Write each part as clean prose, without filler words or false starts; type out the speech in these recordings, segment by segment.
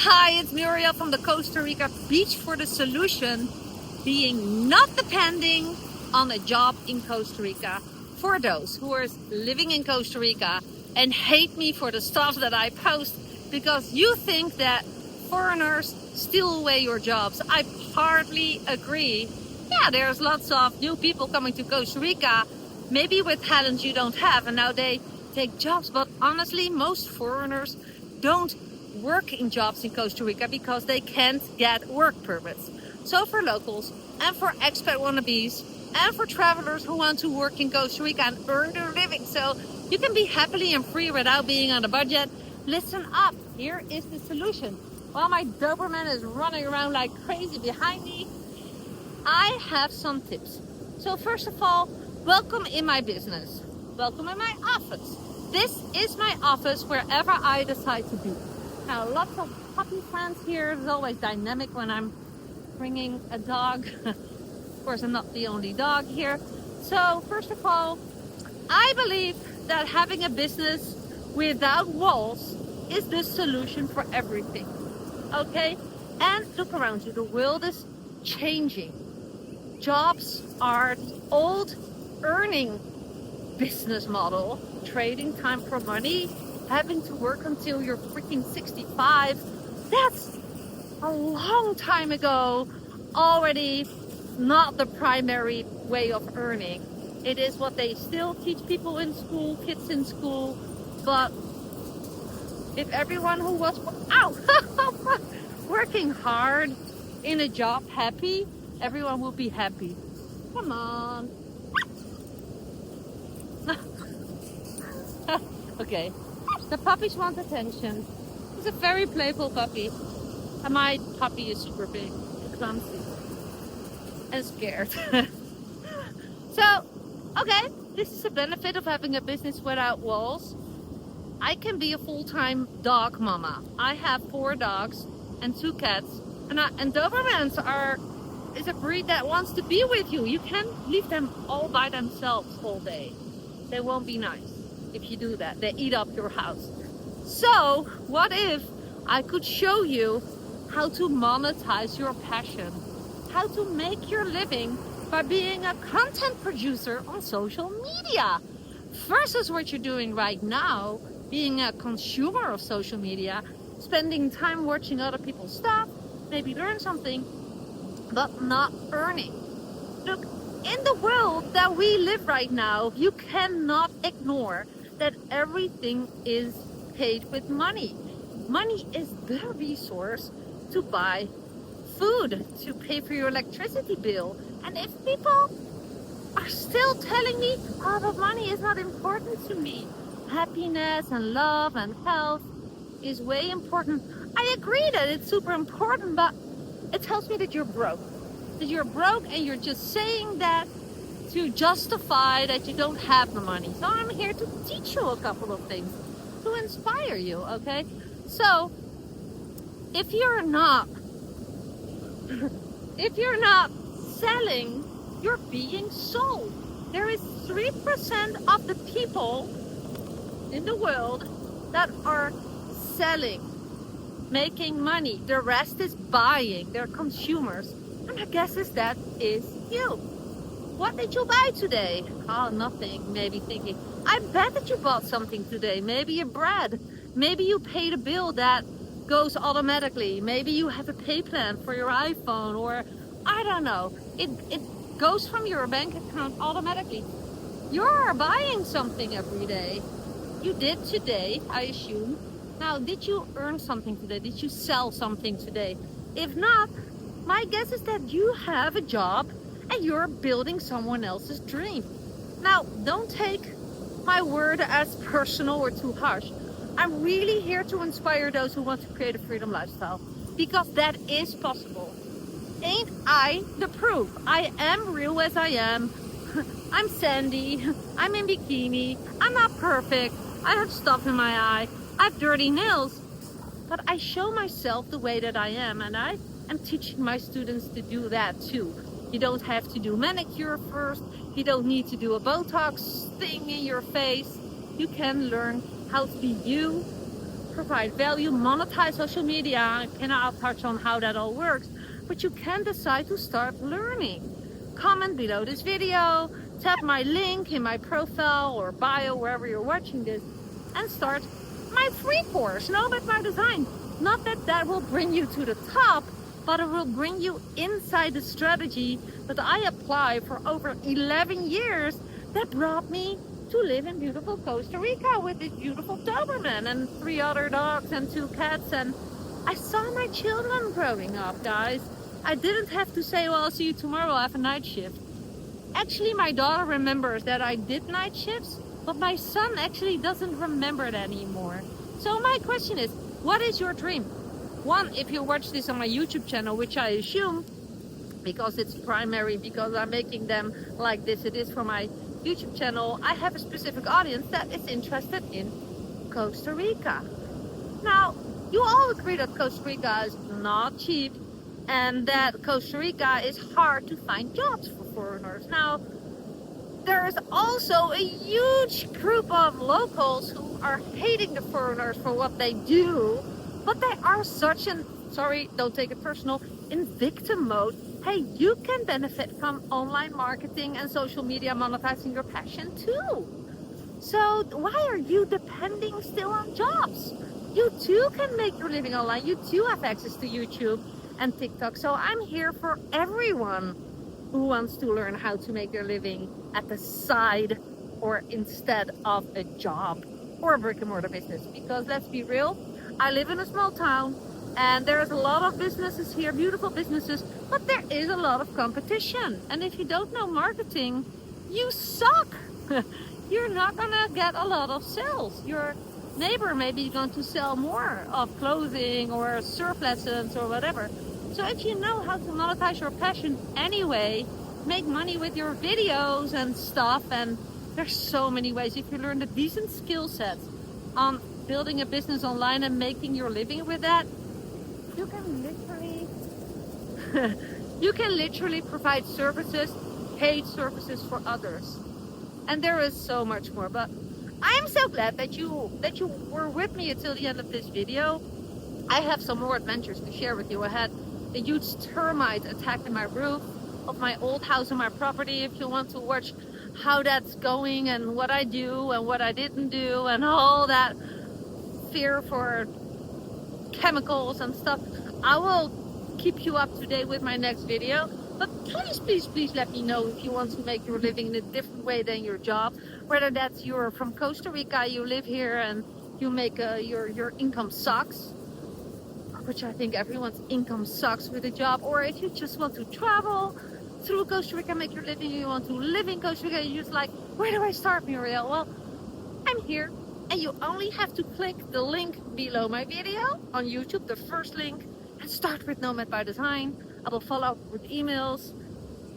Hi, it's Muriel from the Costa Rica Beach for the solution being not depending on a job in Costa Rica. For those who are living in Costa Rica and hate me for the stuff that I post because you think that foreigners steal away your jobs, I partly agree. Yeah, there's lots of new people coming to Costa Rica, maybe with talents you don't have, and now they take jobs. But honestly, most foreigners don't work in jobs in Costa Rica because they can't get work permits. So for locals and for expat wannabes and for travelers who want to work in Costa Rica and earn their living so you can be happily and free without being on a budget, listen up. Here is the solution. While my Doberman is running around like crazy behind me, I have some tips. So first of all, welcome in my business. Welcome in my office. This is my office wherever I decide to be. Now, lots of puppy fans here. It's always dynamic when I'm bringing a dog. Of course, I'm not the only dog here. So first of all, I believe that having a business without walls is the solution for everything. Okay? And look around you. The world is changing. Jobs are the old earning business model, trading time for money, having to work until you're freaking 65. That's a long time ago, already not the primary way of earning. It is what they still teach people in school, kids in school, but if everyone who was working hard in a job happy, everyone will be happy. Come on. Okay. The puppies want attention. He's a very playful puppy. And my puppy is super big, clumsy, and scared. So, okay, this is a benefit of having a business without walls. I can be a full-time dog mama. I have 4 dogs and 2 cats. And Dobermans is a breed that wants to be with you. You can't leave them all by themselves all day. They won't be nice if you do that. They eat up your house. So what if I could show you how to monetize your passion, how to make your living by being a content producer on social media versus what you're doing right now, being a consumer of social media, spending time watching other people's stuff, maybe learn something, but not earning. Look, in the world that we live right now, you cannot ignore that everything is paid with money. Money is the resource to buy food, to pay for your electricity bill. And if people are still telling me, oh, but money is not important to me, happiness and love and health is way important. I agree that it's super important, but it tells me that you're broke. That you're broke and you're just saying that to justify that you don't have the money. So I'm here to teach you a couple of things, to inspire you, okay? So, if you're not selling, you're being sold. There is 3% of the people in the world that are selling, making money. The rest is buying. They're consumers. And my guess is that is you. What did you buy today? Oh, nothing. Maybe thinking, I bet that you bought something today. Maybe a bread. Maybe you paid a bill that goes automatically. Maybe you have a pay plan for your iPhone, or I don't know. It goes from your bank account automatically. You're buying something every day. You did today, I assume. Now, did you earn something today? Did you sell something today? If not, my guess is that you have a job and you're building someone else's dream. Now, don't take my word as personal or too harsh. I'm really here to inspire those who want to create a freedom lifestyle, because that is possible. Ain't I the proof? I am real as I am. I'm Sandy. I'm in bikini. I'm not perfect. I have stuff in my eye. I have dirty nails. But I show myself the way that I am, and I am teaching my students to do that too. You don't have to do manicure first. You don't need to do a Botox thing in your face. You can learn how to be you provide value, monetize social media. I cannot touch on how that all works, but you can decide to start learning. Comment below this video, tap my link in my profile or bio, wherever you're watching this, and start my free course, Nomad by Design. Not that that will bring you to the top, but it will bring you inside the strategy that I apply for over 11 years that brought me to live in beautiful Costa Rica with this beautiful Doberman and 3 other dogs and 2 cats. And I saw my children growing up, guys. I didn't have to say, well, I'll see you tomorrow, I have a night shift. Actually, my daughter remembers that I did night shifts, but my son actually doesn't remember it anymore. So my question is, what is your dream? One, if you watch this on my YouTube channel, which I assume, because it's primary, because I'm making them like this, it is for my YouTube channel, I have a specific audience that is interested in Costa Rica. Now, you all agree that Costa Rica is not cheap and that Costa Rica is hard to find jobs for foreigners. Now, there is also a huge group of locals who are hating the foreigners for what they do, but they are such an, sorry, don't take it personal, in victim mode. Hey, you can benefit from online marketing and social media monetizing your passion too. So why are you depending still on jobs? You too can make your living online. You too have access to YouTube and TikTok. So I'm here for everyone who wants to learn how to make their living at the side or instead of a job or a brick and mortar business. Because let's be real, I live in a small town and there's a lot of businesses here, beautiful businesses, but there is a lot of competition. And if you don't know marketing, you suck. You're not gonna get a lot of sales. Your neighbor may be going to sell more of clothing or surf lessons or whatever. So if you know how to monetize your passion anyway, make money with your videos and stuff, and there's so many ways. If you learn the decent skill sets on building a business online and making your living with that, you can literally provide services, paid services for others. And there is so much more. But I am so glad that you were with me until the end of this video. I have some more adventures to share with you. I had a huge termite attack in my roof of my old house on my property. If you want to watch how that's going and what I do and what I didn't do and all that fear for chemicals and stuff, I will keep you up to date with my next video. But please let me know if you want to make your living in a different way than your job, whether that's you're from Costa Rica, you live here and you make your income sucks, which I think everyone's income sucks with a job, or if you just want to travel through Costa Rica, make your living, you want to live in Costa Rica, you're just like, where do I start, Muriel? Well, I'm here, and you only have to click the link below my video on YouTube, the first link, and start with Nomad by Design. I will follow up with emails,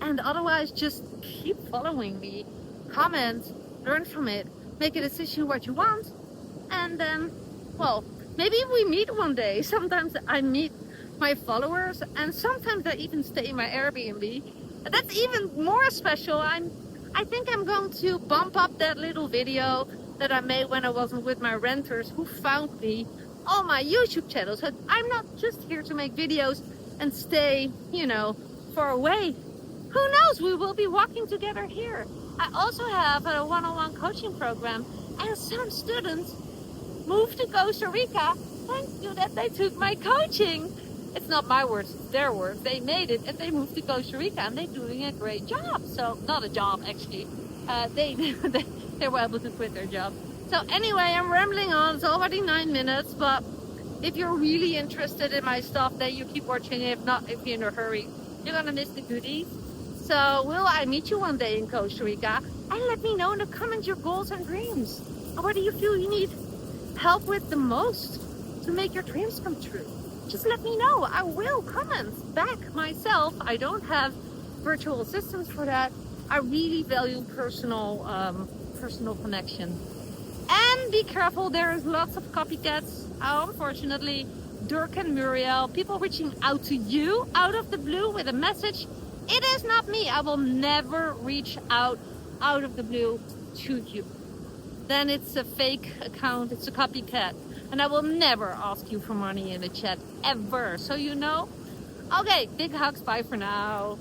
and otherwise just keep following me, comment, learn from it, make a decision what you want, and then, well, maybe we meet one day. Sometimes I meet my followers, and sometimes I even stay in my Airbnb. That's even more special. I think I'm going to bump up that little video that I made when I wasn't with my renters who found me on my YouTube channel. So I'm not just here to make videos and stay, far away. Who knows? We will be walking together here. I also have a one-on-one coaching program, and some students moved to Costa Rica thanks to that they took my coaching. It's not my words, it's their words. They made it and they moved to Costa Rica and they're doing a great job. So, not a job actually. They were able to quit their job. So anyway, I'm rambling on. It's already 9 minutes, but if you're really interested in my stuff, then you keep watching. If not, if you're in a hurry, you're gonna miss the goodies. So will I meet you one day in Costa Rica? And let me know in the comments your goals and dreams. And what do you feel you need help with the most to make your dreams come true? Just let me know. I will comment back myself. I don't have virtual assistants for that. I really value personal connection. And be careful, there is lots of copycats. Unfortunately, Dirk and Muriel, people reaching out to you out of the blue with a message. It is not me. I will never reach out of the blue to you. Then it's a fake account, it's a copycat. And I will never ask you for money in the chat, ever. So you know? Okay, big hugs, bye for now.